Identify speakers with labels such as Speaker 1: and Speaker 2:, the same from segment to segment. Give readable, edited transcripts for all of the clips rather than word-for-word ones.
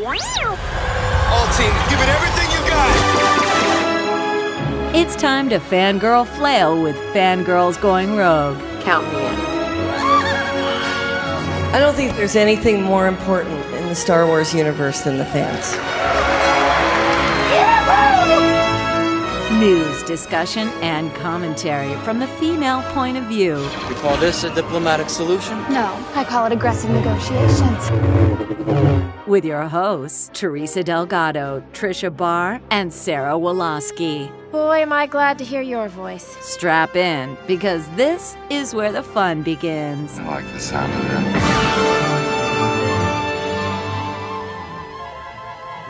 Speaker 1: All teams, give it everything you got.
Speaker 2: It's time to fangirl flail with Fangirls Going Rogue.
Speaker 3: Count me in.
Speaker 4: I don't think there's anything more important in the Star Wars universe than the fans.
Speaker 2: News, discussion, and commentary from the female point of view.
Speaker 5: You call this a diplomatic solution?
Speaker 6: No, I call it aggressive negotiations.
Speaker 2: With your hosts, Teresa Delgado, Tricia Barr, and Sarah Woloski.
Speaker 6: Boy, am I glad to hear your voice.
Speaker 2: Strap in, because this is where the fun begins.
Speaker 1: I like the sound of that.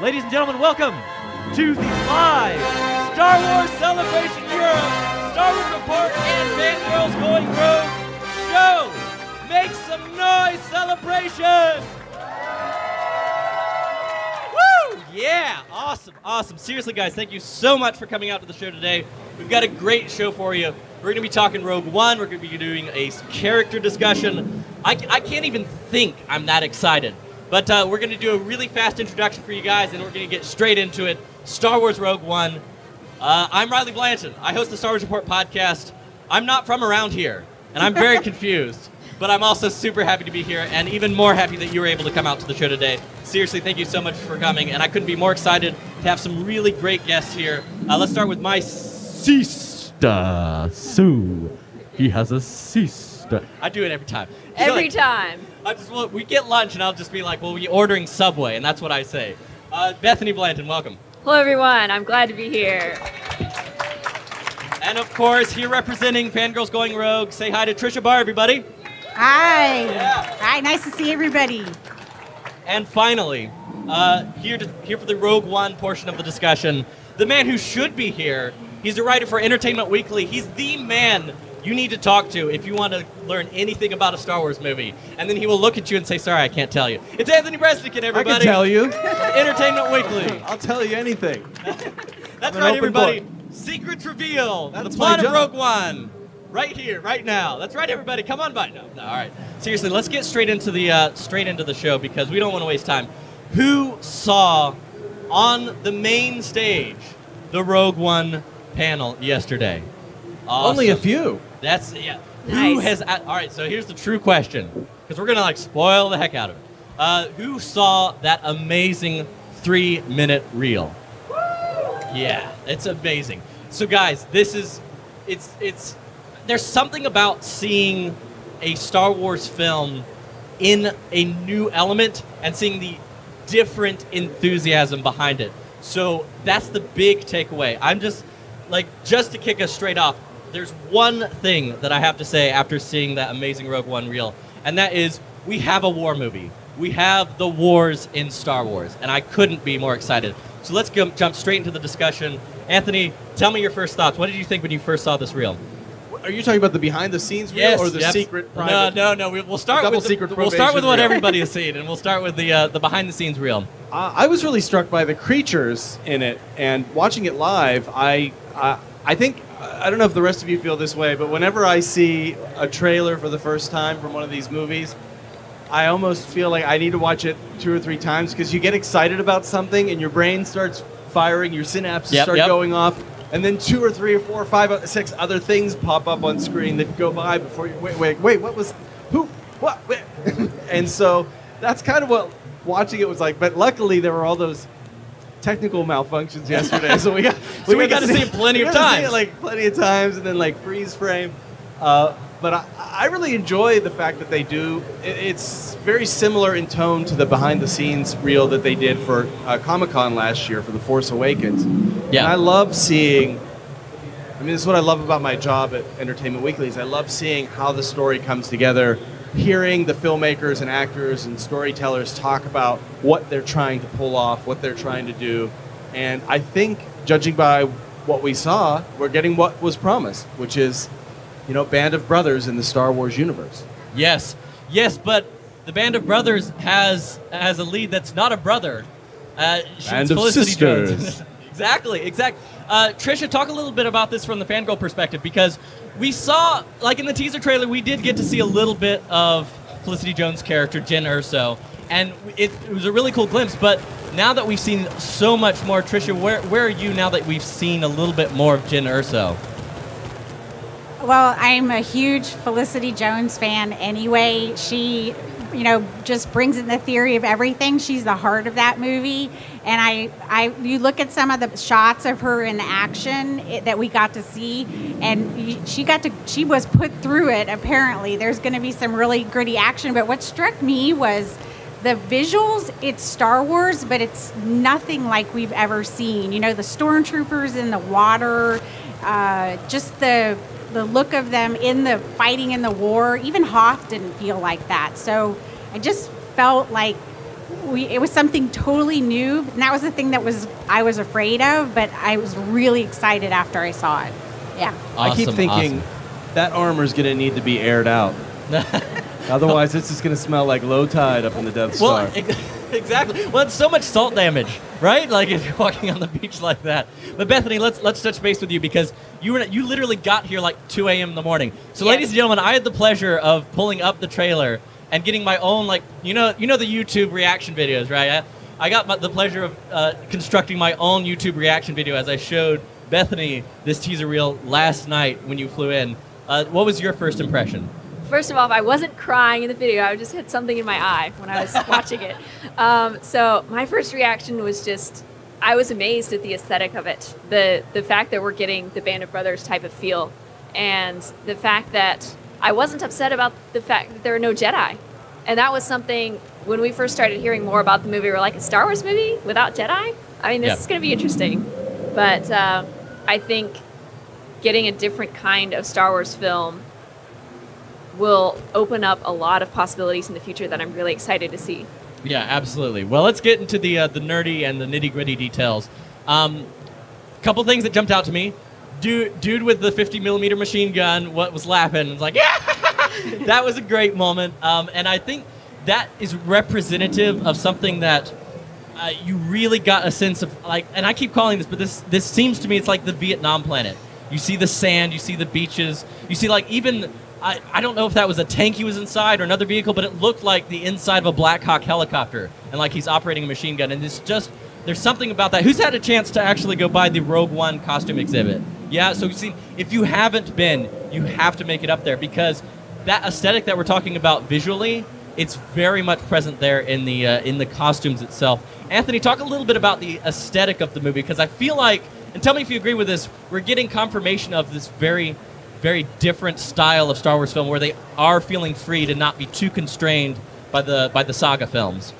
Speaker 7: Ladies and gentlemen, welcome to the live Star Wars Celebration Europe Star Wars Report and Fangirls Going Rogue show. Make some noise, celebration! Woo! Yeah, awesome. Seriously, guys, thank you so much for coming out to the show today. We've got a great show for you. We're going to be talking Rogue One. We're going to be doing a character discussion. I can't even think I'm that excited. But we're going to do a really fast introduction for you guys, and we're going to get straight into it. Star Wars Rogue One. I'm Riley Blanton. I host the Star Wars Report podcast. I'm not from around here, and I'm very confused. But I'm also super happy to be here, and even more happy that you were able to come out to the show today. Seriously, thank you so much for coming, and I couldn't be more excited to have some really great guests here. Let's start with my sister, Sue. He has a sister. I do it every time.
Speaker 3: Every time.
Speaker 7: We get lunch, and I'll just be like, well, we're ordering Subway, and that's what I say. Bethany Blanton, welcome.
Speaker 3: Hello, everyone. I'm glad to be here.
Speaker 7: And, of course, here representing Fangirls Going Rogue, say hi to Tricia Barr, everybody.
Speaker 8: Hi.
Speaker 7: Yeah.
Speaker 8: Hi, nice to see everybody.
Speaker 7: And finally, here for the Rogue One portion of the discussion, the man who should be here. He's a writer for Entertainment Weekly. He's the man you need to talk to if you want to learn anything about a Star Wars movie. And then he will look at you and say, sorry, I can't tell you. It's Anthony Breznican, everybody.
Speaker 9: I can tell you.
Speaker 7: Entertainment Weekly.
Speaker 9: I'll tell you anything.
Speaker 7: That's right, everybody. Secrets reveal.
Speaker 9: That's
Speaker 7: the plot
Speaker 9: my
Speaker 7: of
Speaker 9: job.
Speaker 7: Rogue One. Right here, right now. That's right, everybody. Come on by. No, all right. Seriously, let's get straight into the show because we don't want to waste time. Who saw on the main stage the Rogue One panel yesterday? Awesome.
Speaker 9: Only a few.
Speaker 7: That's yeah.
Speaker 3: Nice.
Speaker 7: Who has? All right. So here's the true question, because we're gonna spoil the heck out of it. Who saw that amazing 3-minute reel? Yeah, it's amazing. So guys, it's there's something about seeing a Star Wars film in a new element and seeing the different enthusiasm behind it. So that's the big takeaway. I'm just to kick us straight off, there's one thing that I have to say after seeing that amazing Rogue One reel, and that is we have a war movie. We have the wars in Star Wars, and I couldn't be more excited. So let's jump straight into the discussion. Anthony, tell me your first thoughts. What did you think when you first saw this reel?
Speaker 9: Are you talking about the behind-the-scenes reel or the secret private?
Speaker 7: No. We'll start with what everybody has seen, and we'll start with the behind-the-scenes reel.
Speaker 9: I was really struck by the creatures in it, and watching it live, I think, I don't know if the rest of you feel this way, but whenever I see a trailer for the first time from one of these movies, I almost feel like I need to watch it 2 or 3 times because you get excited about something and your brain starts firing, your synapses start going off, and then 2 or 3 or 4 or 5 or 6 other things pop up on screen that go by before you wait, what was, who, what, where? And so that's kind of what watching it was like. But luckily there were all those technical malfunctions yesterday, so we got to see it plenty of times, and then freeze frame. But I really enjoy the fact that they do. It's very similar in tone to the behind-the-scenes reel that they did for Comic-Con last year for The Force Awakens. Yeah. And I love seeing, this is what I love about my job at Entertainment Weekly, is I love seeing how the story comes together, hearing the filmmakers and actors and storytellers talk about what they're trying to pull off, what they're trying to do. And I think, judging by what we saw, we're getting what was promised, which is Band of Brothers in the Star Wars universe.
Speaker 7: Yes, but the Band of Brothers has a lead that's not a brother.
Speaker 9: Band of sisters.
Speaker 7: Exactly. Tricia, talk a little bit about this from the fangirl perspective, because we saw, in the teaser trailer, we did get to see a little bit of Felicity Jones' character, Jyn Erso, and it was a really cool glimpse, but now that we've seen so much more, Tricia, where are you now that we've seen a little bit more of Jyn Erso?
Speaker 8: Well, I'm a huge Felicity Jones fan anyway. She, just brings in the theory of everything. She's the heart of that movie. And you look at some of the shots of her in action that we got to see, and she was put through it, apparently. There's going to be some really gritty action. But what struck me was the visuals. It's Star Wars, but it's nothing like we've ever seen. The stormtroopers in the water, just the look of them in the fighting in the war. Even Hoth didn't feel like that. So I just felt like it was something totally new. And that was the thing I was afraid of, but I was really excited after I saw it. Yeah.
Speaker 9: I keep thinking that armor's going to need to be aired out. Otherwise, it's just going to smell like low tide up in the Death Star.
Speaker 7: Well, exactly. Well, it's so much salt damage, right? Like if you're walking on the beach like that. But Bethany, let's touch base with you because you literally got here like 2 a.m. in the morning. So,
Speaker 3: Yes.
Speaker 7: ladies and gentlemen, I had the pleasure of pulling up the trailer and getting my own the YouTube reaction videos, right? I got the pleasure of constructing my own YouTube reaction video as I showed Bethany this teaser reel last night when you flew in. What was your first impression?
Speaker 3: First of all, I wasn't crying in the video. I just had something in my eye when I was watching it. So my first reaction was just, I was amazed at the aesthetic of it. The fact that we're getting the Band of Brothers type of feel, and the fact that I wasn't upset about the fact that there are no Jedi. And that was something, when we first started hearing more about the movie, we were like, a Star Wars movie without Jedi? I mean, this is going to be interesting. But I think getting a different kind of Star Wars film will open up a lot of possibilities in the future that I'm really excited to see.
Speaker 7: Yeah, absolutely. Well, let's get into the nerdy and the nitty-gritty details. Couple things that jumped out to me. Dude with the 50mm machine gun was laughing. Was like, yeah! That was a great moment. And I think that is representative of something that you really got a sense of, like, and I keep calling this, but this seems to me it's like the Vietnam planet. You see the sand, you see the beaches, you see like even... I don't know if that was a tank he was inside or another vehicle, but it looked like the inside of a Black Hawk helicopter, and like he's operating a machine gun. And there's something about that. Who's had a chance to actually go by the Rogue One costume exhibit? Yeah, so you see, if you haven't been, you have to make it up there because that aesthetic that we're talking about visually, it's very much present there in the costumes itself. Anthony, talk a little bit about the aesthetic of the movie because I feel like, and tell me if you agree with this, we're getting confirmation of this very different style of Star Wars film where they are feeling free to not be too constrained by the saga films.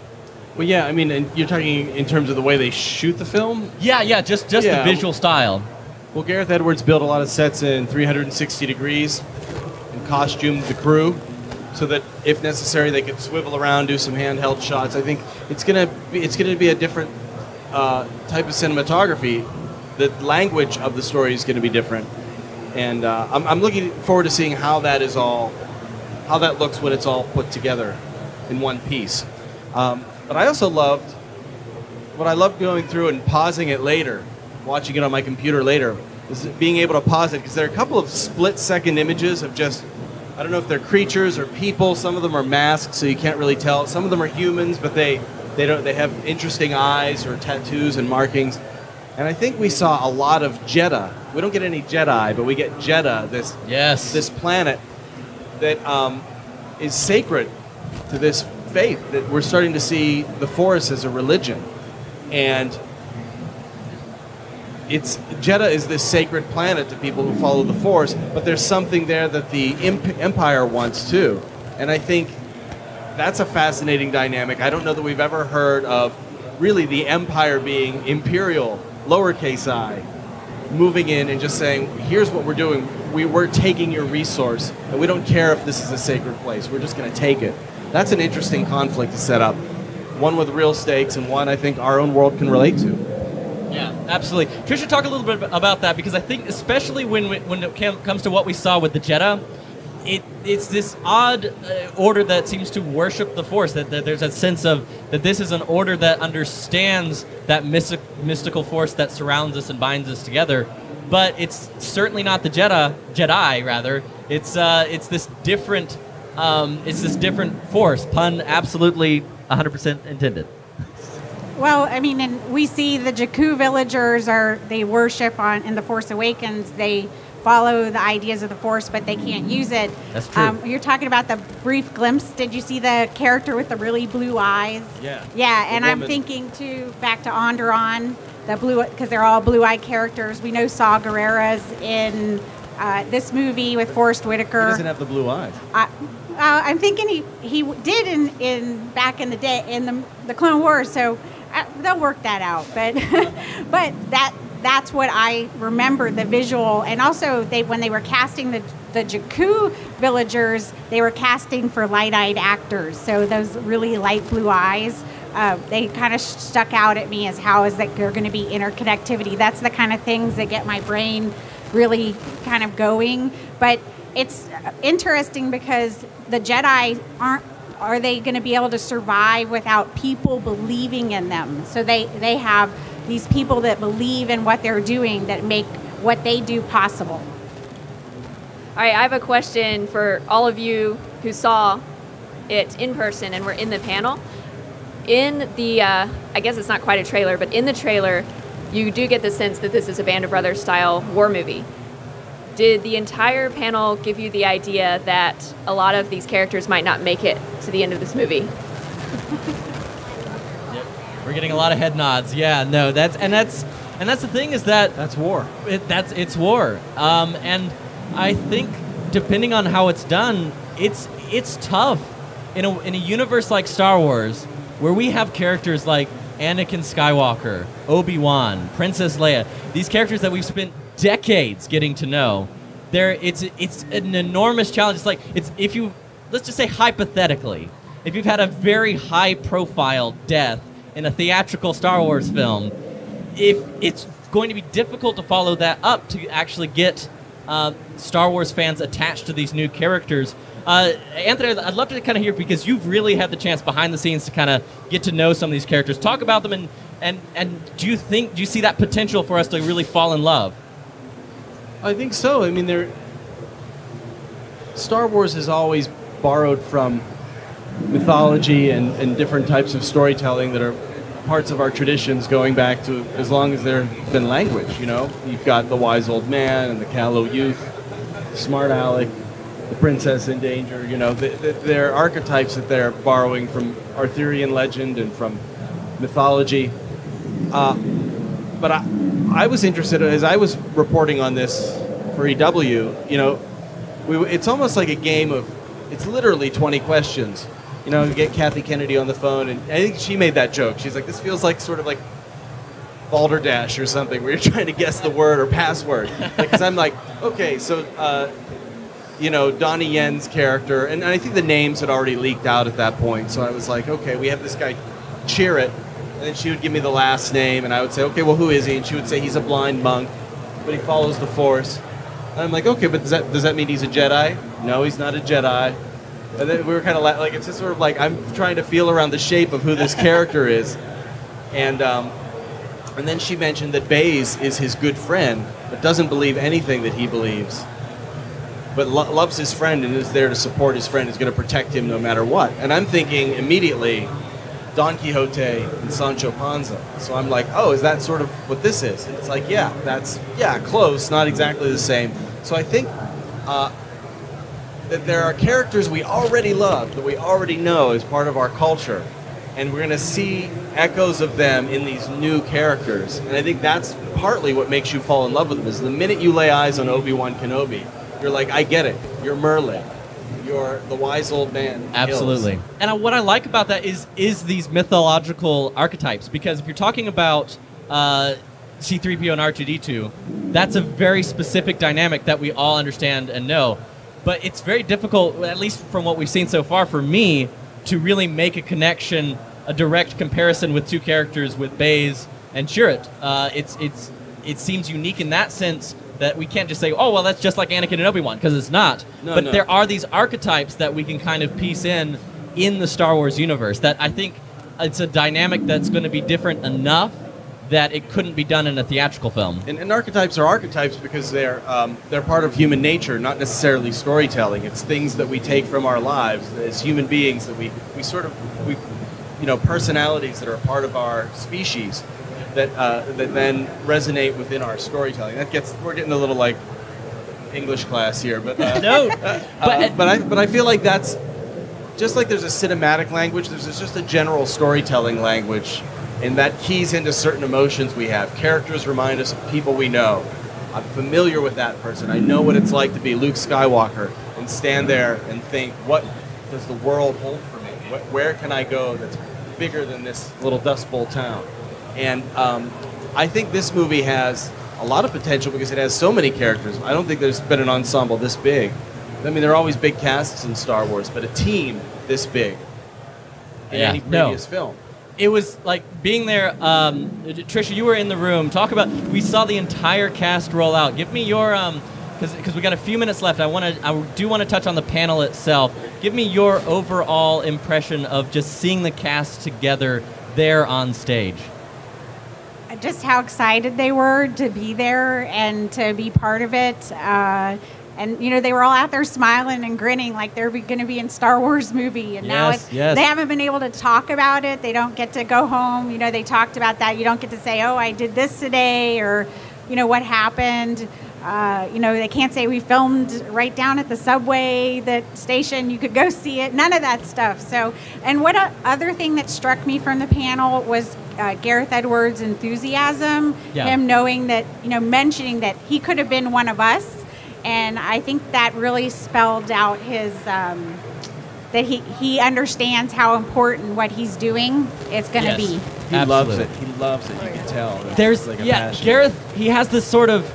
Speaker 9: Well, yeah, I mean, and you're talking in terms of the way they shoot the film?
Speaker 7: Yeah, just the visual style.
Speaker 9: Well, Gareth Edwards built a lot of sets in 360 degrees and costumed the crew so that if necessary they could swivel around, do some handheld shots. I think it's gonna be a different type of cinematography. The language of the story is going to be different. And I'm looking forward to seeing how that looks when it's all put together in one piece. But I also loved going through and pausing it later, watching it on my computer later, is being able to pause it because there are a couple of split-second images of just, I don't know if they're creatures or people. Some of them are masked, so you can't really tell. Some of them are humans, but they have interesting eyes or tattoos and markings. And I think we saw a lot of Jedha. We don't get any Jedi, but we get Jedha, this planet that is sacred to this faith. That we're starting to see the Force as a religion, and Jedha is this sacred planet to people who follow the Force. But there's something there that the Empire wants too, and I think that's a fascinating dynamic. I don't know that we've ever heard of really the Empire being Imperial, lowercase I, moving in and just saying, here's what we're doing. We're taking your resource, and we don't care if this is a sacred place. We're just going to take it. That's an interesting conflict to set up. One with real stakes, and one I think our own world can relate to.
Speaker 7: Yeah, absolutely. Tricia, talk a little bit about that, because I think especially when it comes to what we saw with the Jedha, it's this odd order that seems to worship the Force, that there's a sense of that this is an order that understands that mystical force that surrounds us and binds us together, but it's certainly not the Jedi rather. It's this different force, pun absolutely 100% intended.
Speaker 8: Well, I mean, and we see the Jakku villagers they worship in the Force Awakens. They follow the ideas of the Force, but they can't use it.
Speaker 7: That's true.
Speaker 8: You're talking about the brief glimpse. Did you see the character with the really blue eyes?
Speaker 9: Yeah.
Speaker 8: Yeah, and I'm
Speaker 9: woman.
Speaker 8: thinking too back to Onderon, the blue, because they're all blue-eyed characters. We know Saw Gerrera's in this movie with Forrest Whitaker.
Speaker 9: He doesn't have the blue eyes.
Speaker 8: I'm thinking he did in back in the day in the Clone Wars, so they'll work that out. But but that's what I remember, the visual. And also when they were casting the Jakku villagers, they were casting for light-eyed actors, so those really light blue eyes, they kind of stuck out at me as how is that there going to be interconnectivity. That's the kind of things that get my brain really kind of going. But it's interesting because the Jedi are they going to be able to survive without people believing in them? So they have these people that believe in what they're doing that make what they do possible.
Speaker 3: All right, I have a question for all of you who saw it in person and were in the panel. In the, I guess it's not quite a trailer, but in the trailer, you do get the sense that this is a Band of Brothers style war movie. Did the entire panel give you the idea that a lot of these characters might not make it to the end of this movie?
Speaker 7: We're getting a lot of head nods. Yeah, no, that's the thing is that
Speaker 9: That's war.
Speaker 7: It's war. And I think depending on how it's done, it's tough in a universe like Star Wars, where we have characters like Anakin Skywalker, Obi-Wan, Princess Leia, these characters that we've spent decades getting to know. It's an enormous challenge. Let's just say hypothetically, if you've had a very high-profile death in a theatrical Star Wars film, if it's going to be difficult to follow that up to actually get Star Wars fans attached to these new characters. Anthony, I'd love to kind of hear, because you've really had the chance behind the scenes to kind of get to know some of these characters. Talk about them, and do you see that potential for us to really fall in love?
Speaker 9: I think so. I mean, Star Wars has always borrowed from mythology and different types of storytelling that are parts of our traditions going back to as long as there have been language, you know? You've got the wise old man and the callow youth, smart Alec, the princess in danger, you know? They're archetypes that they're borrowing from Arthurian legend and from mythology. But I was interested, as I was reporting on this for EW, you know, it's almost like a game of, it's literally 20 questions. You know, you get Kathy Kennedy on the phone, and I think she made that joke. She's like, this feels like sort of like Balderdash or something, where you're trying to guess the word or password. Because I'm like, okay, so, you know, Donnie Yen's character, and I think the names had already leaked out at that point, so I was like, okay, we have this guy, Chirrut, and then she would give me the last name, and I would say, okay, well, who is he? And she would say he's a blind monk, but he follows the Force. And I'm like, okay, but does that mean he's a Jedi? No, he's not a Jedi. And then we were kind of like, it's just sort of like, I'm trying to feel around the shape of who this character is. And then she mentioned that Baze is his good friend, but doesn't believe anything that he believes, but loves his friend and is there to support his friend, is going to protect him no matter what. And I'm thinking immediately Don Quixote and Sancho Panza. So I'm like, oh, is that sort of what this is? And it's like, yeah, close, not exactly the same. So I think that there are characters we already love, that we already know as part of our culture, and we're going to see echoes of them in these new characters. And I think that's partly what makes you fall in love with them, is the minute you lay eyes on Obi-Wan Kenobi, you're like, I get it. You're Merlin. You're the wise old man.
Speaker 7: Absolutely. And what I like about that is these mythological archetypes, because if you're talking about C-3PO and R2-D2, that's a very specific dynamic that we all understand and know. But it's very difficult, at least from what we've seen so far, for me to really make a connection, a direct comparison with two characters, with Baze and Chirrut. It seems unique in that sense that we can't just say, oh, well, that's just like Anakin and Obi-Wan, because it's not. No. There are these archetypes that we can kind of piece in the Star Wars universe that I think it's a dynamic that's going to be different enough that it couldn't be done in a theatrical film.
Speaker 9: And archetypes are archetypes because they're part of human nature, not necessarily storytelling. It's things that we take from our lives as human beings that we personalities that are a part of our species that then resonate within our storytelling. We're getting a little like English class here, but
Speaker 7: No,
Speaker 9: but I feel like that's just like there's a cinematic language. There's just a general storytelling language, and that keys into certain emotions we have. Characters remind us of people we know. I'm familiar with that person. I know what it's like to be Luke Skywalker and stand there and think, what does the world hold for me? Where can I go that's bigger than this little Dust Bowl town? And I think this movie has a lot of potential because it has so many characters. I don't think there's been an ensemble this big. I mean, there are always big casts in Star Wars, but a team this big in any previous film.
Speaker 7: It was like being there. Tricia, you were in the room. We saw the entire cast roll out. Give me your, because we got a few minutes left. I do want to touch on the panel itself. Give me your overall impression of just seeing the cast together there on stage.
Speaker 8: Just how excited they were to be there and to be part of it. And, they were all out there smiling and grinning like they're going to be in Star Wars movie. And now they haven't been able to talk about it. They don't get to go home. They talked about that. You don't get to say, oh, I did this today, or, what happened. They can't say we filmed right down at the subway, that station. You could go see it. None of that stuff. So, and other thing that struck me from the panel was Gareth Edwards' enthusiasm.
Speaker 7: Yeah.
Speaker 8: Him knowing that, mentioning that he could have been one of us. And I think that really spelled out his, that he understands how important what he's doing is going to be.
Speaker 9: He loves it. He loves it. You can tell.
Speaker 7: There's,
Speaker 9: like a
Speaker 7: yeah,
Speaker 9: passion.
Speaker 7: Gareth, he has this sort of,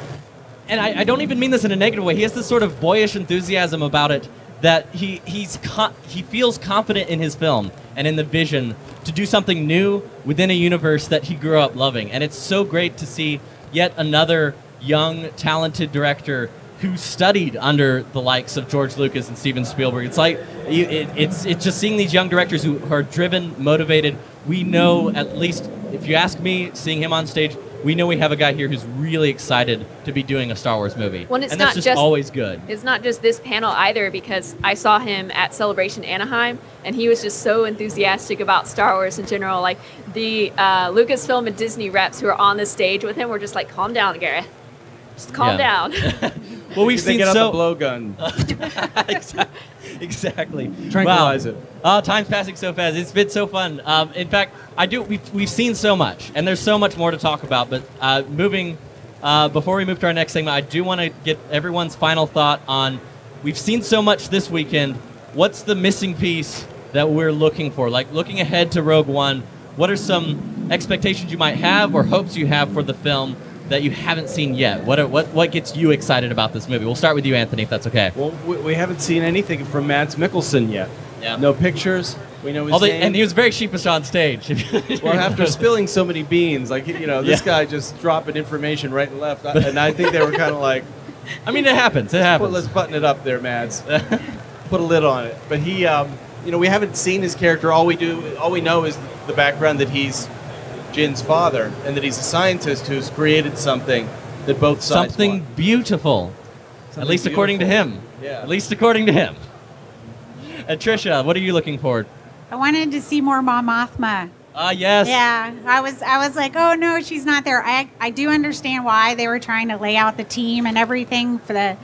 Speaker 7: and I don't even mean this in a negative way, he has this sort of boyish enthusiasm about it that he feels confident in his film and in the vision to do something new within a universe that he grew up loving. And it's so great to see yet another young, talented director who studied under the likes of George Lucas and Steven Spielberg. It's like, it's just seeing these young directors who are driven, motivated. We know, at least, if you ask me, seeing him on stage, we know we have a guy here who's really excited to be doing a Star Wars movie.
Speaker 3: Well, it's
Speaker 7: and
Speaker 3: not
Speaker 7: that's just always good.
Speaker 3: It's not just this panel either, because I saw him at Celebration Anaheim, and he was just so enthusiastic about Star Wars in general. Like, the Lucasfilm and Disney reps who are on the stage with him were just like, calm down, Gareth. Just calm down.
Speaker 7: Well, we've seen
Speaker 9: get out
Speaker 7: so
Speaker 9: the blowgun.
Speaker 7: Exactly.
Speaker 9: Tranquilize it.
Speaker 7: Oh, time's passing so fast. It's been so fun. In fact, we've seen so much, and there's so much more to talk about. But before we move to our next segment, I do want to get everyone's final thought on. We've seen so much this weekend. What's the missing piece that we're looking for? Like, looking ahead to Rogue One, what are some expectations you might have or hopes you have for the film that you haven't seen yet? What gets you excited about this movie? We'll start with you, Anthony, if that's okay.
Speaker 9: Well, we haven't seen anything from Mads Mikkelsen yet.
Speaker 7: Yeah.
Speaker 9: No pictures. We know his name.
Speaker 7: And he was very sheepish on stage.
Speaker 9: Well, after spilling so many beans, like, this guy just dropping information right and left. And I think they were kind of like...
Speaker 7: I mean, it happens. It happens.
Speaker 9: Let's button it up there, Mads. Put a lid on it. But he, we haven't seen his character. All we know is the background that he's Jin's father, and that he's a scientist who's created something that both sides
Speaker 7: Something
Speaker 9: want.
Speaker 7: Beautiful. At least according to him.
Speaker 9: Yeah.
Speaker 7: At least according to him. And Tricia, what are you looking for?
Speaker 8: I wanted to see more Mon Mothma.
Speaker 7: Yes.
Speaker 8: Yeah, I was like, oh no, she's not there. I do understand why they were trying to lay out the team and everything for the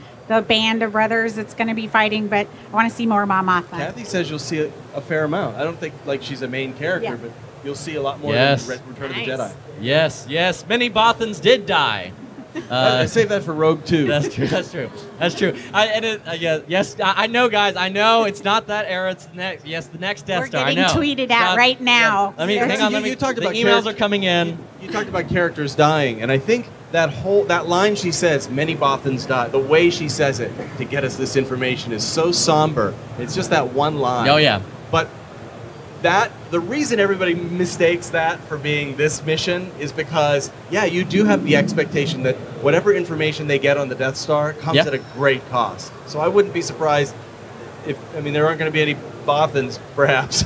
Speaker 8: band of brothers that's going to be fighting, but I want to see more Mon Mothma.
Speaker 9: Kathy says you'll see a fair amount. I don't think like she's a main character, but you'll see a lot more than Return of the Jedi.
Speaker 7: Yes. Many Bothans did die.
Speaker 9: Save that for Rogue 2.
Speaker 7: That's true. I know, guys. I know it's not that era. It's the next. Yes, the next Death Star.
Speaker 8: We're getting tweeted at right now.
Speaker 7: Yeah. Hang on.
Speaker 9: You talked about
Speaker 7: emails are coming in.
Speaker 9: You talked about characters dying, and I think that line she says, "Many Bothans die." The way she says it to get us this information is so somber. It's just that one line.
Speaker 7: Oh yeah.
Speaker 9: But the reason everybody mistakes that for being this mission is because, you do have the expectation that whatever information they get on the Death Star comes at a great cost. So I wouldn't be surprised there aren't going to be any Bothans, perhaps,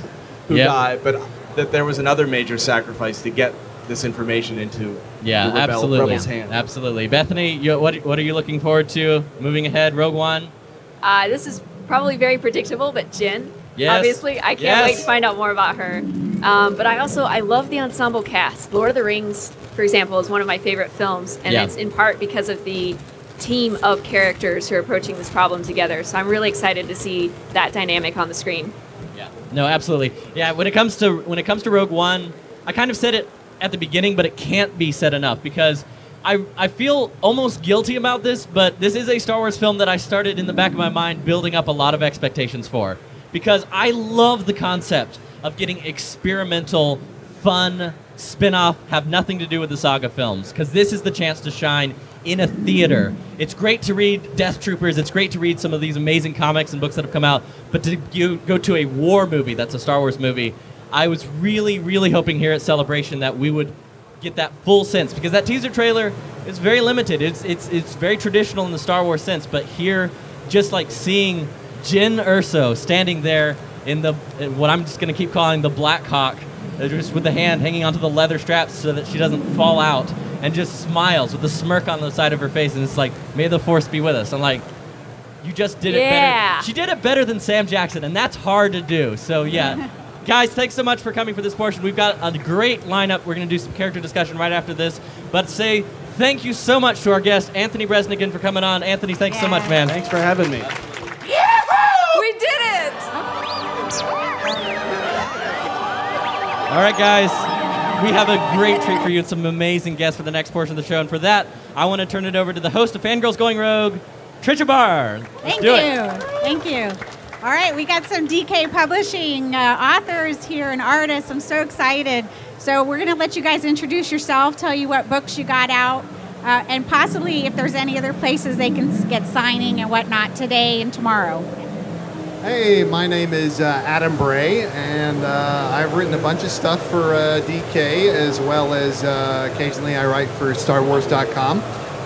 Speaker 9: who die, but that there was another major sacrifice to get this information into the rebels' hands.
Speaker 7: Absolutely. Bethany, what are you looking forward to moving ahead, Rogue One?
Speaker 3: This is probably very predictable, but Jin.
Speaker 7: Yes.
Speaker 3: Obviously, I can't wait to find out more about her. But I love the ensemble cast. Lord of the Rings, for example, is one of my favorite films, and it's in part because of the team of characters who are approaching this problem together. So I'm really excited to see that dynamic on the screen.
Speaker 7: Yeah. No, absolutely. Yeah. When it comes to Rogue One, I kind of said it at the beginning, but it can't be said enough because I feel almost guilty about this, but this is a Star Wars film that I started in the back of my mind building up a lot of expectations for, because I love the concept of getting experimental, fun spin-off, have nothing to do with the saga films, because this is the chance to shine in a theater. It's great to read Death Troopers, it's great to read some of these amazing comics and books that have come out, but to go to a war movie that's a Star Wars movie, I was really, really hoping here at Celebration that we would get that full sense, because that teaser trailer is very limited. It's very traditional in the Star Wars sense, but here, just like seeing Jyn Erso standing there in what I'm just going to keep calling the Black Hawk, just with the hand hanging onto the leather straps so that she doesn't fall out, and just smiles with a smirk on the side of her face, and it's like, may the Force be with us. I'm like, you just did it better. She did it better than Sam Jackson, and that's hard to do. So yeah. Guys, thanks so much for coming for this portion. We've got a great lineup. We're going to do some character discussion right after this. But say thank you so much to our guest, Anthony Breznican, for coming on. Anthony, thanks so much, man.
Speaker 9: Thanks for having me.
Speaker 10: Yahoo! We did it!
Speaker 7: All right, guys. We have a great treat for you and some amazing guests for the next portion of the show. And for that, I want to turn it over to the host of Fangirls Going Rogue, Tricia Barr.
Speaker 8: Thank you. All right, we got some DK Publishing authors here and artists. I'm so excited. So we're going to let you guys introduce yourself, tell you what books you got out, and possibly if there's any other places they can get signing and whatnot today and tomorrow.
Speaker 11: Hey, my name is Adam Bray, and I've written a bunch of stuff for DK, as well as occasionally I write for StarWars.com.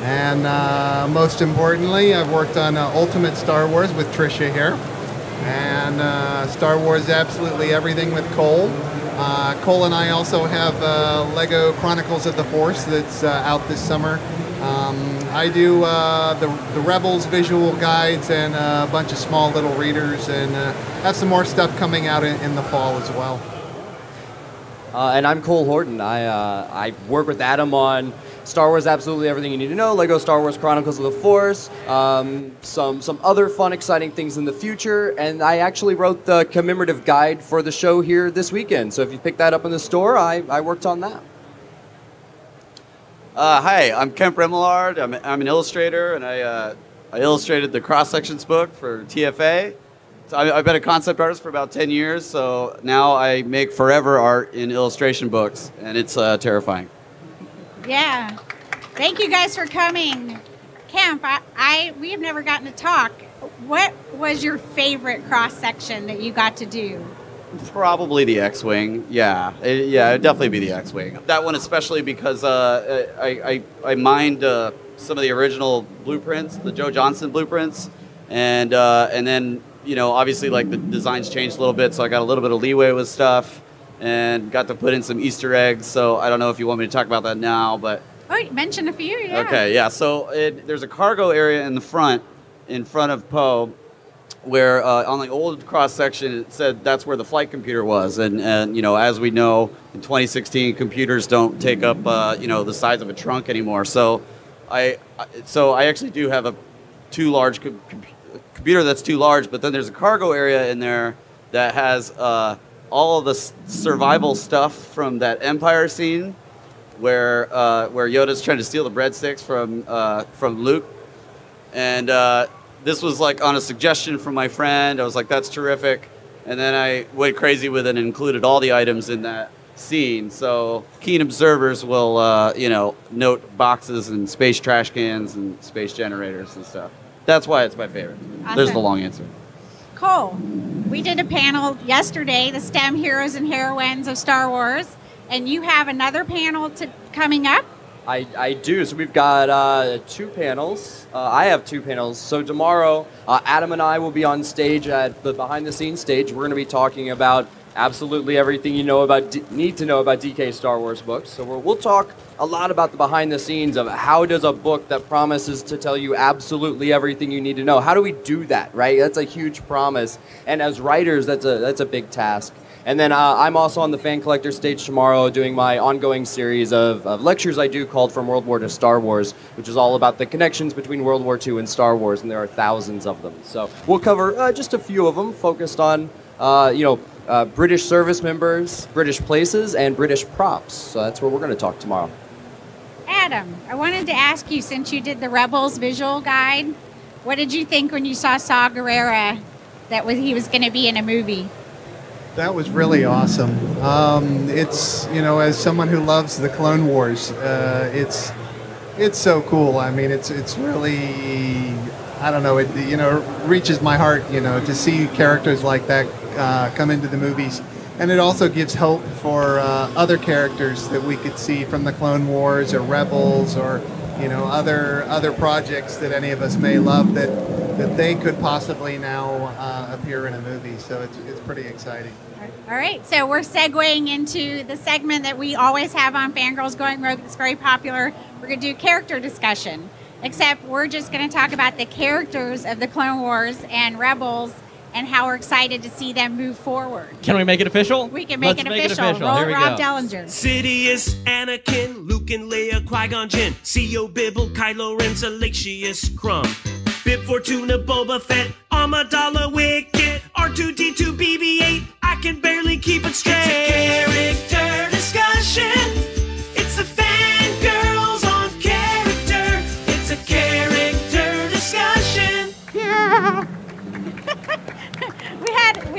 Speaker 11: And most importantly, I've worked on Ultimate Star Wars with Tricia here. And Star Wars Absolutely Everything with Cole. Cole and I also have Lego Chronicles of the Force that's out this summer. I do the Rebels visual guides and a bunch of small little readers, and have some more stuff coming out in the fall as well.
Speaker 12: And I'm Cole Horton. I work with Adam on Star Wars Absolutely Everything You Need to Know, Lego Star Wars Chronicles of the Force, some other fun, exciting things in the future, and I actually wrote the commemorative guide for the show here this weekend. So if you pick that up in the store, I worked on that.
Speaker 13: Hi, I'm Kemp Remillard. I'm an illustrator, and I illustrated the Cross-Sections book for TFA. So I've been a concept artist for about 10 years, so now I make forever art in illustration books, and it's terrifying.
Speaker 8: Yeah. Thank you guys for coming. Kemp, we have never gotten to talk. What was your favorite cross-section that you got to do?
Speaker 13: Probably the X-Wing. Yeah, it'd definitely be the X-Wing. That one especially because I mined some of the original blueprints, the Joe Johnston blueprints, and then, you know, obviously like the designs changed a little bit, so I got a little bit of leeway with stuff and got to put in some Easter eggs. So I don't know if you want me to talk about that now, but
Speaker 8: mention a few. Yeah.
Speaker 13: Okay, yeah. So there's a cargo area in front of Poe, where on the old cross section it said that's where the flight computer was, and you know, as we know, in 2016 computers don't take up you know, the size of a trunk anymore. So I actually do have a too large computer that's too large, but then there's a cargo area in there that has all of the survival stuff from that Empire scene where Yoda's trying to steal the breadsticks from Luke, and this was like on a suggestion from my friend. I was like, that's terrific. And then I went crazy with it and included all the items in that scene. So keen observers will, you know, note boxes and space trash cans and space generators and stuff. That's why it's my favorite.
Speaker 8: Awesome.
Speaker 13: There's the long answer.
Speaker 8: Cole, we did a panel yesterday, the STEM Heroes and Heroines of Star Wars, and you have another panel coming up?
Speaker 12: I do. So we've got 2 panels. I have 2 panels. So tomorrow, Adam and I will be on stage at the behind-the-scenes stage. We're going to be talking about absolutely everything you know need to know about DK Star Wars books. So we'll talk a lot about the behind-the-scenes of how does a book that promises to tell you absolutely everything you need to know, how do we do that, right? That's a huge promise. And as writers, that's a big task. And then I'm also on the fan collector stage tomorrow doing my ongoing series of lectures I do called From World War to Star Wars, which is all about the connections between World War II and Star Wars, and there are thousands of them. So we'll cover just a few of them, focused on, British service members, British places, and British props. So that's what we're going to talk tomorrow.
Speaker 8: Adam, I wanted to ask you, since you did the Rebels visual guide, what did you think when you saw Saw Gerrera he was going to be in a movie?
Speaker 11: That was really awesome. It's, as someone who loves the Clone Wars, it's so cool. I mean, it's really, I don't know, it reaches my heart, to see characters like that come into the movies. And it also gives hope for other characters that we could see from the Clone Wars or Rebels or other projects that any of us may love that they could possibly now appear in a movie. So it's pretty exciting.
Speaker 8: All right, so we're segueing into the segment that we always have on Fangirls Going Rogue. It's very popular. We're going to do character discussion, except we're just going to talk about the characters of the Clone Wars and Rebels and how we're excited to see them move forward.
Speaker 7: Can we make it official?
Speaker 8: We can make it official. Roll
Speaker 7: Here we
Speaker 8: Rob
Speaker 7: go.
Speaker 8: Dellinger.
Speaker 14: Sidious, Anakin, Luke and Leia, Qui-Gon Jinn, C.O. Bibble, Kylo Ren, Salacious, Crumb, Bib Fortuna, Boba Fett, Amidala, Wicket, R2-D2, BB-8, I can barely keep it straight. It's a character discussion. It's the Fangirls on character. It's a character discussion.
Speaker 8: Yeah.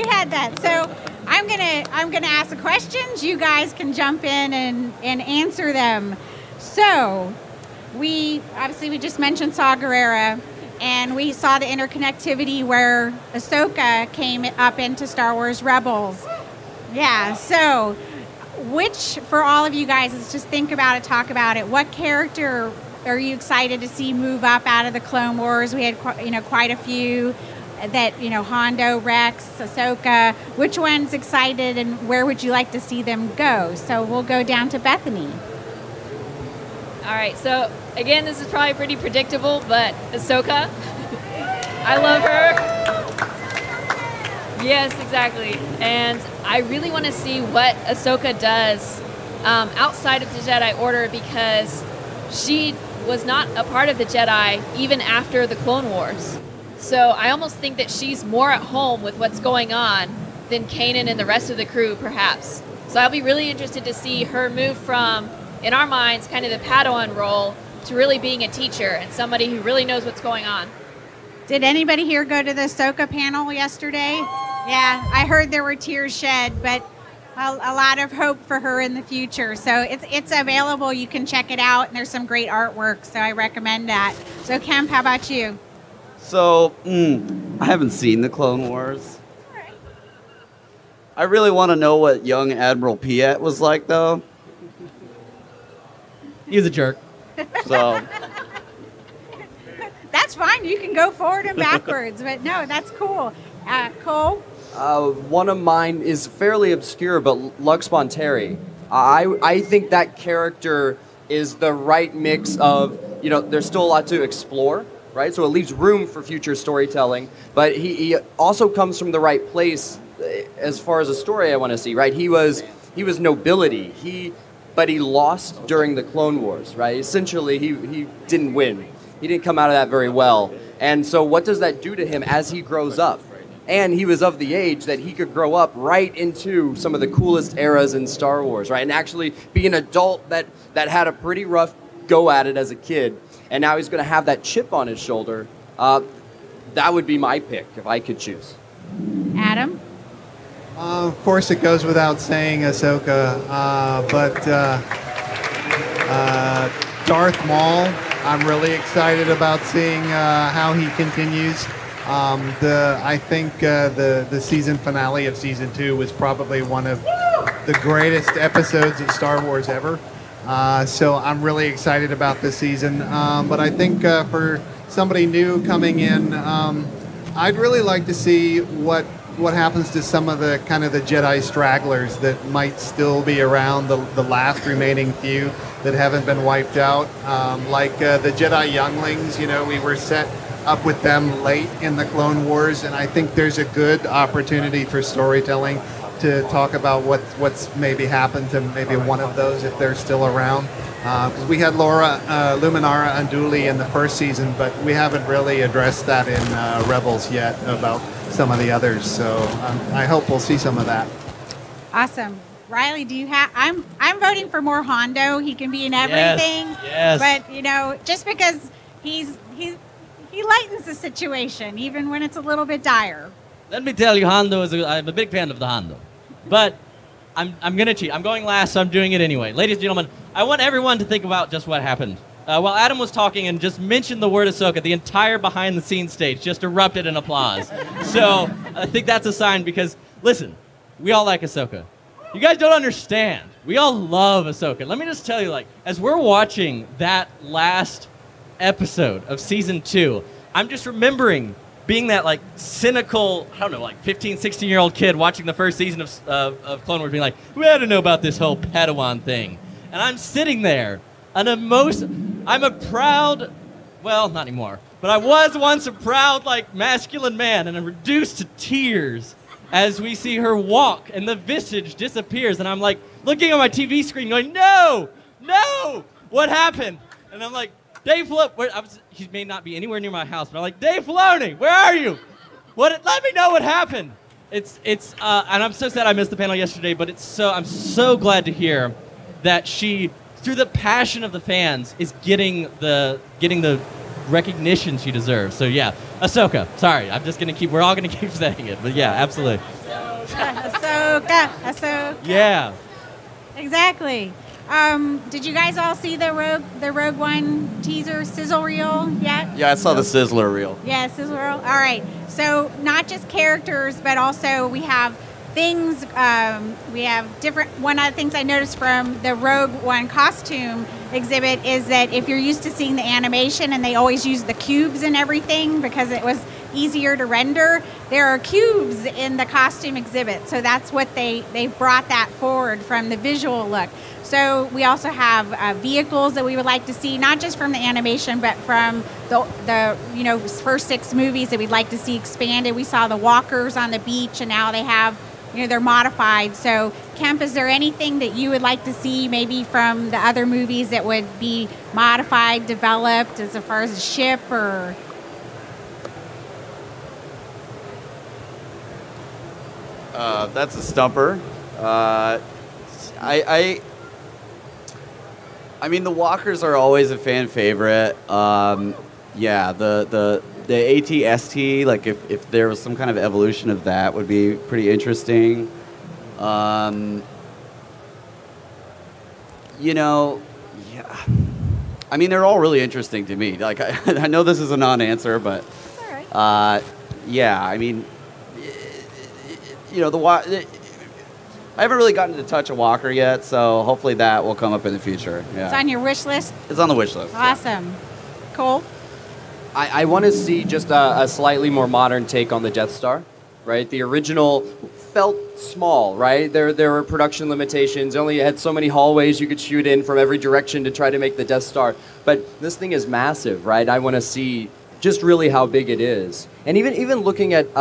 Speaker 8: we had that. So I'm gonna ask the questions. You guys can jump in and answer them. So we just mentioned Saw Gerrera, and we saw the interconnectivity where Ahsoka came up into Star Wars Rebels. Yeah. So for all of you guys, let's just think about it, talk about it. What character are you excited to see move up out of the Clone Wars? We had quite a few. That, Hondo, Rex, Ahsoka, which one's excited and where would you like to see them go? So we'll go down to Bethany.
Speaker 3: All right, so again, this is probably pretty predictable, but Ahsoka, I love her. Yes, exactly. And I really want to see what Ahsoka does outside of the Jedi Order, because she was not a part of the Jedi even after the Clone Wars. So I almost think that she's more at home with what's going on than Kanan and the rest of the crew, perhaps. So I'll be really interested to see her move from, in our minds, kind of the Padawan role to really being a teacher and somebody who really knows what's going on.
Speaker 8: Did anybody here go to the Ahsoka panel yesterday? Yeah, I heard there were tears shed, but a lot of hope for her in the future. So it's available. You can check it out, and there's some great artwork, so I recommend that. So Kemp, how about you?
Speaker 13: So, I haven't seen the Clone Wars.
Speaker 8: Right.
Speaker 13: I really want to know what young Admiral Piet was like, though.
Speaker 7: He's a jerk.
Speaker 13: So.
Speaker 8: That's fine. You can go forward and backwards, but no, that's cool. Cole?
Speaker 12: One of mine is fairly obscure, but Lux Bonteri. I think that character is the right mix of, there's still a lot to explore. Right, so it leaves room for future storytelling, but he also comes from the right place as far as a story I want to see. Right, he was nobility. But he lost during the Clone Wars. Right, essentially he didn't win. He didn't come out of that very well. And so what does that do to him as he grows up? And he was of the age that he could grow up right into some of the coolest eras in Star Wars. Right, and actually be an adult that had a pretty rough go at it as a kid. And now he's going to have that chip on his shoulder. That would be my pick if I could choose.
Speaker 8: Adam?
Speaker 11: Of course, it goes without saying Ahsoka, but Darth Maul, I'm really excited about seeing how he continues. I think the season finale of Season 2 was probably one of the greatest episodes of Star Wars ever. So I'm really excited about this season. But I think for somebody new coming in, I'd really like to see what happens to some of the kind of the Jedi stragglers that might still be around, the last remaining few that haven't been wiped out. Like the Jedi younglings, we were set up with them late in the Clone Wars, and I think there's a good opportunity for storytelling to talk about what's maybe happened to maybe one of those if they're still around. Because we had Luminara Unduli in the first season, but we haven't really addressed that in Rebels yet about some of the others. So I hope we'll see some of that.
Speaker 8: Awesome. Riley, do you have? I'm voting for more Hondo. He can be in everything.
Speaker 7: Yes.
Speaker 8: But just because he lightens the situation, even when it's a little bit dire.
Speaker 7: Let me tell you, Hondo I'm a big fan of the Hondo, but I'm gonna cheat. I'm going last, so I'm doing it anyway. Ladies and gentlemen, I want everyone to think about just what happened. While Adam was talking and just mentioned the word Ahsoka, the entire behind-the-scenes stage just erupted in applause. So I think that's a sign because, listen, we all like Ahsoka. You guys don't understand. We all love Ahsoka. Let me just tell you, as we're watching that last episode of Season 2, I'm just remembering being that, cynical, 15, 16-year-old kid watching the first season of Clone Wars being like, well, I don't know about this whole Padawan thing. And I'm sitting there, I'm a proud, well, not anymore, but I was once a proud, masculine man, and I'm reduced to tears as we see her walk, and the visage disappears, and I'm, looking at my TV screen going, no, what happened? And I'm like, Dave Filoni, he may not be anywhere near my house, but I'm like, Dave Filoni, where are you? Let me know what happened. And I'm so sad I missed the panel yesterday, but I'm so glad to hear that she, through the passion of the fans, is getting the recognition she deserves. So yeah, Ahsoka. Sorry, we're all gonna keep saying it, but yeah, absolutely.
Speaker 8: Ahsoka.
Speaker 7: Yeah.
Speaker 8: Exactly. Did you guys all see the Rogue One teaser sizzle reel yet?
Speaker 13: Yeah, I saw the Sizzler reel.
Speaker 8: Yeah, sizzle reel. All right. So not just characters, but also we have things. We have different. One of the things I noticed from the Rogue One costume exhibit is that if you're used to seeing the animation and they always use the cubes and everything because it was easier to render, there are cubes in the costume exhibit. So that's what they brought that forward from the visual look. So we also have vehicles that we would like to see, not just from the animation, but from the first 6 movies that we'd like to see expanded. We saw the walkers on the beach, and now they have, they're modified. So Kemp, is there anything that you would like to see maybe from the other movies that would be modified, developed as far as a ship or?
Speaker 13: That's a stumper. I mean, the walkers are always a fan favorite. Yeah, the AT-ST, if there was some kind of evolution of that, would be pretty interesting. Yeah. I mean, they're all really interesting to me. I know this is a non-answer, but yeah, I mean, I haven't really gotten to touch a walker yet, so hopefully that will come up in the future. Yeah.
Speaker 8: It's on your wish list?
Speaker 13: It's on the wish list.
Speaker 8: Awesome. Yeah. Cool.
Speaker 12: I want to see just a slightly more modern take on the Death Star, right? The original felt small, right? There were production limitations. Only had so many hallways you could shoot in from every direction to try to make the Death Star. But this thing is massive, right? I want to see just really how big it is. And even looking at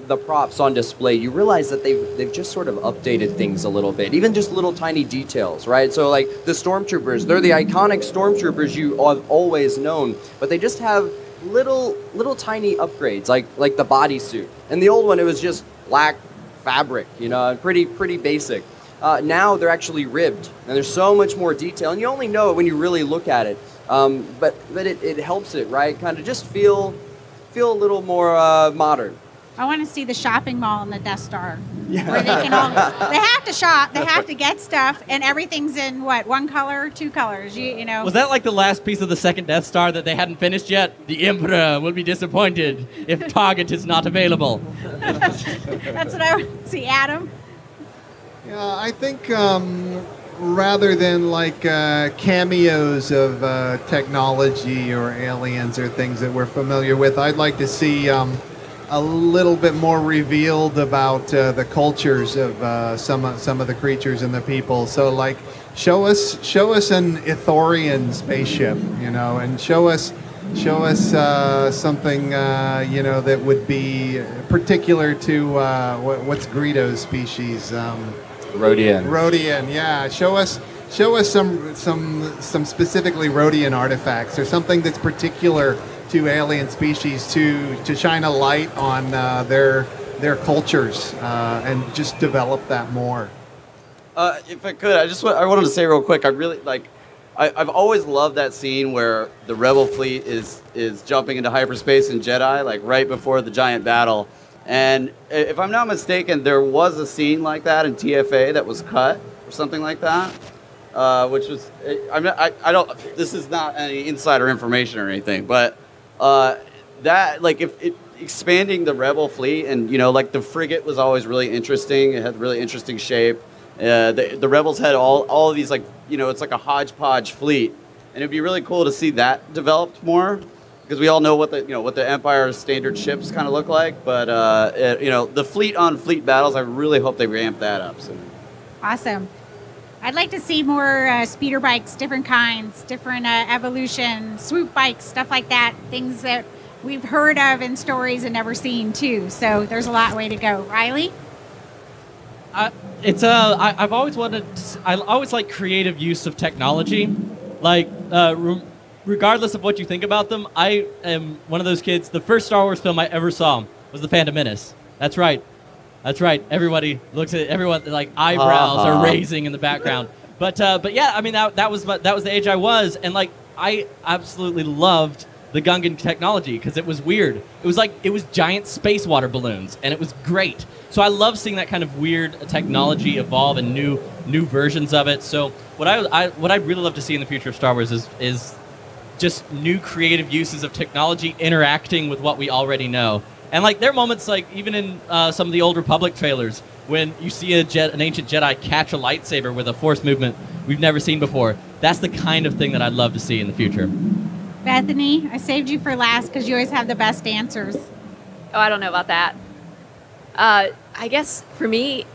Speaker 12: the props on display, you realize that they've just sort of updated things a little bit, even just little tiny details, right? So the stormtroopers, they're the iconic stormtroopers you have always known, but they just have little tiny upgrades, like the bodysuit. And the old one, it was just black fabric, pretty basic. Now they're actually ribbed, and there's so much more detail, and you only know it when you really look at it. But it helps it, right? Kind of just feel a little more modern.
Speaker 8: I want to see the shopping mall in the Death Star. Yeah. Where they have to shop, they have to get stuff, and everything's in one color, 2 colors, you know.
Speaker 7: Was that the last piece of the second Death Star that they hadn't finished yet? The Emperor will be disappointed if Target is not available.
Speaker 8: That's what I want to see. Adam?
Speaker 11: Yeah, I think rather than cameos of technology or aliens or things that we're familiar with, I'd like to see a little bit more revealed about the cultures of some of the creatures and the people. So show us an Ithorian spaceship, and show us something that would be particular to what's Greedo's species.
Speaker 12: Rhodian.
Speaker 11: Rhodian, yeah. Show us some specifically Rhodian artifacts, or something that's particular to alien species, to shine a light on their cultures and just develop that more.
Speaker 13: If I could, I wanted to say real quick. I really I've always loved that scene where the Rebel fleet is jumping into hyperspace in Jedi, like right before the giant battle. And if I'm not mistaken, there was a scene like that in TFA that was cut or something like that, which was I don't. This is not any insider information or anything, but that expanding the Rebel fleet, and like the frigate was always really interesting. It had really interesting shape. The Rebels had all of these it's like a hodgepodge fleet, and it'd be really cool to see that developed more, because we all know what the Empire's standard ships kind of look like, but the fleet on fleet battles, I really hope they ramp that up soon.
Speaker 8: Awesome. I'd like to see more speeder bikes, different kinds, different evolution, swoop bikes, stuff like that, things that we've heard of in stories and never seen too. So there's a lot way to go. Riley?
Speaker 7: I've always wanted. I always like creative use of technology, regardless of what you think about them. I am one of those kids. The first Star Wars film I ever saw was The Phantom Menace. That's right. Everybody looks at it. Everyone eyebrows are raising in the background. But yeah, I mean that was the age I was, and I absolutely loved the Gungan technology because it was weird. It was giant space water balloons, and it was great. So I love seeing that kind of weird technology evolve and new versions of it. So what I'd really love to see in the future of Star Wars is just new creative uses of technology interacting with what we already know. And there are moments even in some of the old Republic trailers when you see an ancient Jedi catch a lightsaber with a force movement we've never seen before. That's the kind of thing that I'd love to see in the future.
Speaker 8: Bethany, I saved you for last because you always have the best answers.
Speaker 3: Oh, I don't know about that. I guess for me,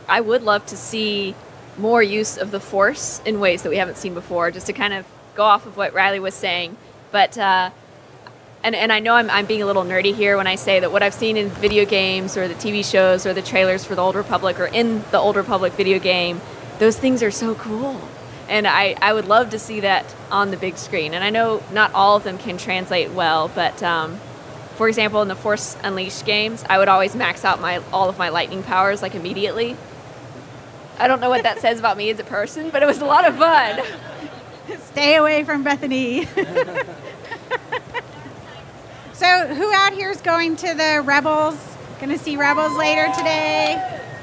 Speaker 3: I would love to see more use of the Force in ways that we haven't seen before, just to kind of go off of what Riley was saying. But and I know I'm being a little nerdy here when I say that what I've seen in video games or the TV shows or the trailers for the Old Republic or in the Old Republic video game, those things are so cool. And I would love to see that on the big screen. And I know not all of them can translate well, but for example, in the Force Unleashed games, I would always max out all of my lightning powers immediately. I don't know what that says about me as a person, but it was a lot of fun.
Speaker 8: Stay away from Bethany. So who out here is going to the Rebels? Going to see Rebels later today?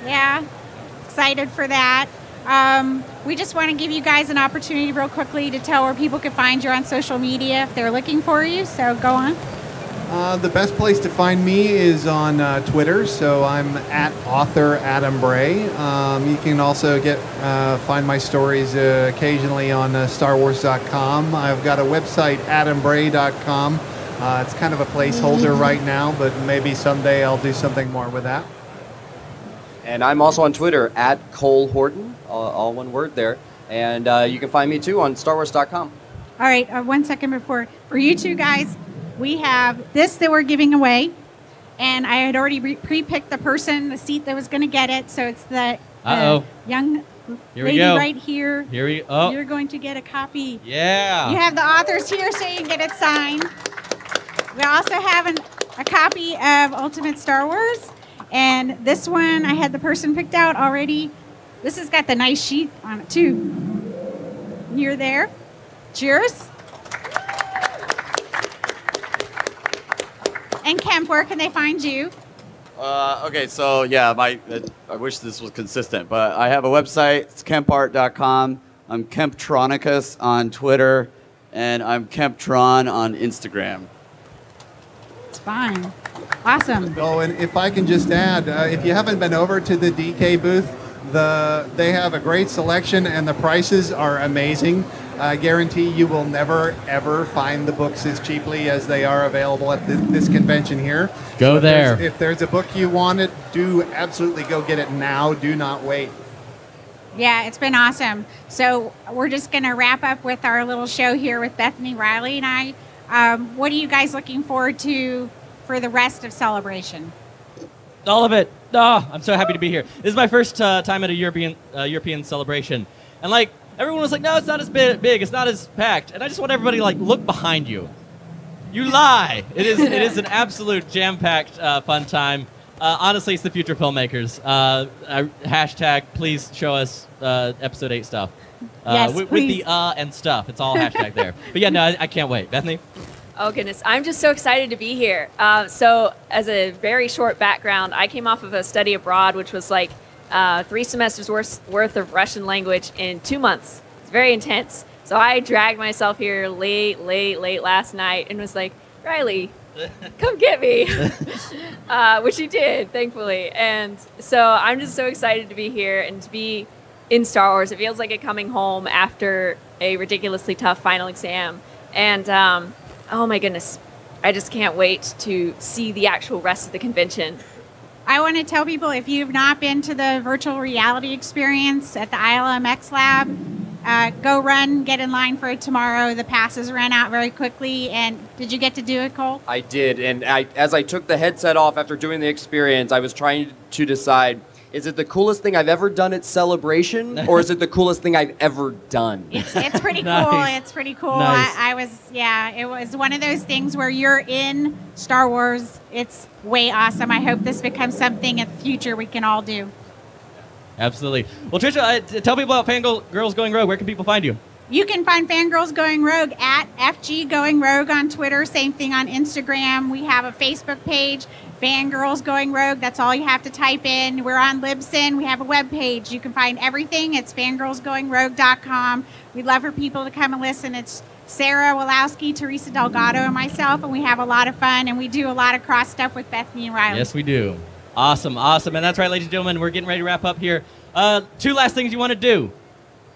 Speaker 8: Yeah, excited for that. We just want to give you guys an opportunity real quickly to tell where people can find you on social media if they're looking for you, so go on.
Speaker 11: The best place to find me is on Twitter, so I'm at author Adam Bray. You can also find my stories occasionally on StarWars.com. I've got a website, adambray.com. It's kind of a placeholder right now, but maybe someday I'll do something more with that.
Speaker 12: And I'm also on Twitter, at Cole Horton, all one word there. And you can find me too on StarWars.com.
Speaker 8: All right, 1 second before. For you two guys, we have this that we're giving away. And I had already pre-picked the seat that was going to get it. So it's the young lady right here.
Speaker 7: Here we go.
Speaker 8: You're going to get a copy.
Speaker 7: Yeah.
Speaker 8: You have the authors here so you can get it signed. We also have a copy of Ultimate Star Wars. And this one, I had the person picked out already. This has got the nice sheet on it, too. You're there. Cheers. And Kemp, where can they find you?
Speaker 13: Okay, so yeah, I wish this was consistent, but I have a website. It's kempart.com. I'm Kemptronicus on Twitter, and I'm Kemptron on Instagram.
Speaker 8: It's fine. Awesome.
Speaker 11: Oh, and if I can just add, if you haven't been over to the DK booth, they have a great selection and the prices are amazing. I guarantee you will never, ever find the books as cheaply as they are available at this convention here.
Speaker 7: Go there.
Speaker 11: If there's a book you want, do absolutely go get it now. Do not wait.
Speaker 8: Yeah, it's been awesome. So we're just going to wrap up with our little show here with Bethany, Riley, and I. What are you guys looking forward to for the rest of Celebration?
Speaker 7: All of it. Oh, I'm so happy to be here. This is my first time at a European celebration. And like, everyone was like, no, it's not as big, it's not as packed. And I just want everybody to like, look behind you. You lie. It is an absolute jam-packed fun time. Honestly, it's the future filmmakers. Hashtag, please show us episode 8 stuff.
Speaker 8: Yes,
Speaker 7: with the and stuff. It's all hashtag there. But yeah, no, I can't wait. Bethany?
Speaker 3: Oh, goodness. I'm just so excited to be here. So as a very short background, I came off of a study abroad, which was like 3 semesters worth of Russian language in 2 months. It's very intense. So I dragged myself here late last night and was like, Riley, come get me, which he did, thankfully. And so I'm just so excited to be here and to be in Star Wars. It feels like a coming home after a ridiculously tough final exam. And oh my goodness, I just can't wait to see the actual rest of the convention.
Speaker 8: I want to tell people, if you've not been to the virtual reality experience at the ILMX lab, go run, get in line for it tomorrow. The passes ran out very quickly. And did you get to do it, Cole?
Speaker 12: I did, and as I took the headset off after doing the experience, I was trying to decide, is it the coolest thing I've ever done at Celebration, or is it the coolest thing I've ever done?
Speaker 8: It's pretty cool.
Speaker 7: Nice.
Speaker 8: It's pretty cool.
Speaker 7: Nice.
Speaker 8: It was one of those things where you're in Star Wars. It's way awesome. I hope this becomes something in the future we can all do.
Speaker 7: Absolutely. Well, Tricia, tell people about Fangirls Going Rogue. Where can people find you?
Speaker 8: You can find Fangirls Going Rogue at FG Going Rogue on Twitter. Same thing on Instagram. We have a Facebook page, Fangirls Going Rogue. That's all you have to type in. We're on Libsyn. We have a web page. You can find everything. It's fangirlsgoingrogue.com. We'd love for people to come and listen. It's Sarah Wolowski, Teresa Delgado, and myself, and we have a lot of fun, and we do a lot of cross stuff with Bethany and Riley.
Speaker 7: Yes, we do. Awesome. And that's right, ladies and gentlemen, we're getting ready to wrap up here. 2 last things you want to do.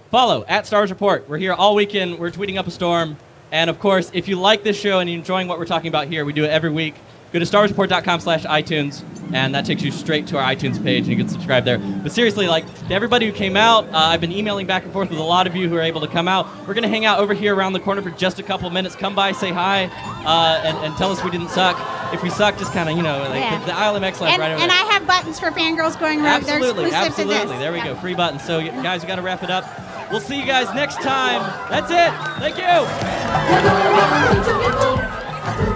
Speaker 7: Follow at Star Wars Report. We're here all weekend. We're tweeting up a storm. And, of course, if you like this show and you're enjoying what we're talking about here, we do it every week. Go to StarWarsReport.com/iTunes, and that takes you straight to our iTunes page, and you can subscribe there. But seriously, like, to everybody who came out, I've been emailing back and forth with a lot of you who are able to come out. We're going to hang out over here around the corner for just a couple minutes. Come by, say hi, and tell us we didn't suck. If we suck, just kind of, the ILMX lab right over
Speaker 8: and
Speaker 7: there.
Speaker 8: I have buttons for Fangirls Going Rogue.
Speaker 7: Absolutely,
Speaker 8: They're exclusive
Speaker 7: absolutely.
Speaker 8: to this.
Speaker 7: There we go, free buttons. So, guys, we got to wrap it up. We'll see you guys next time. That's it. Thank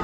Speaker 7: you.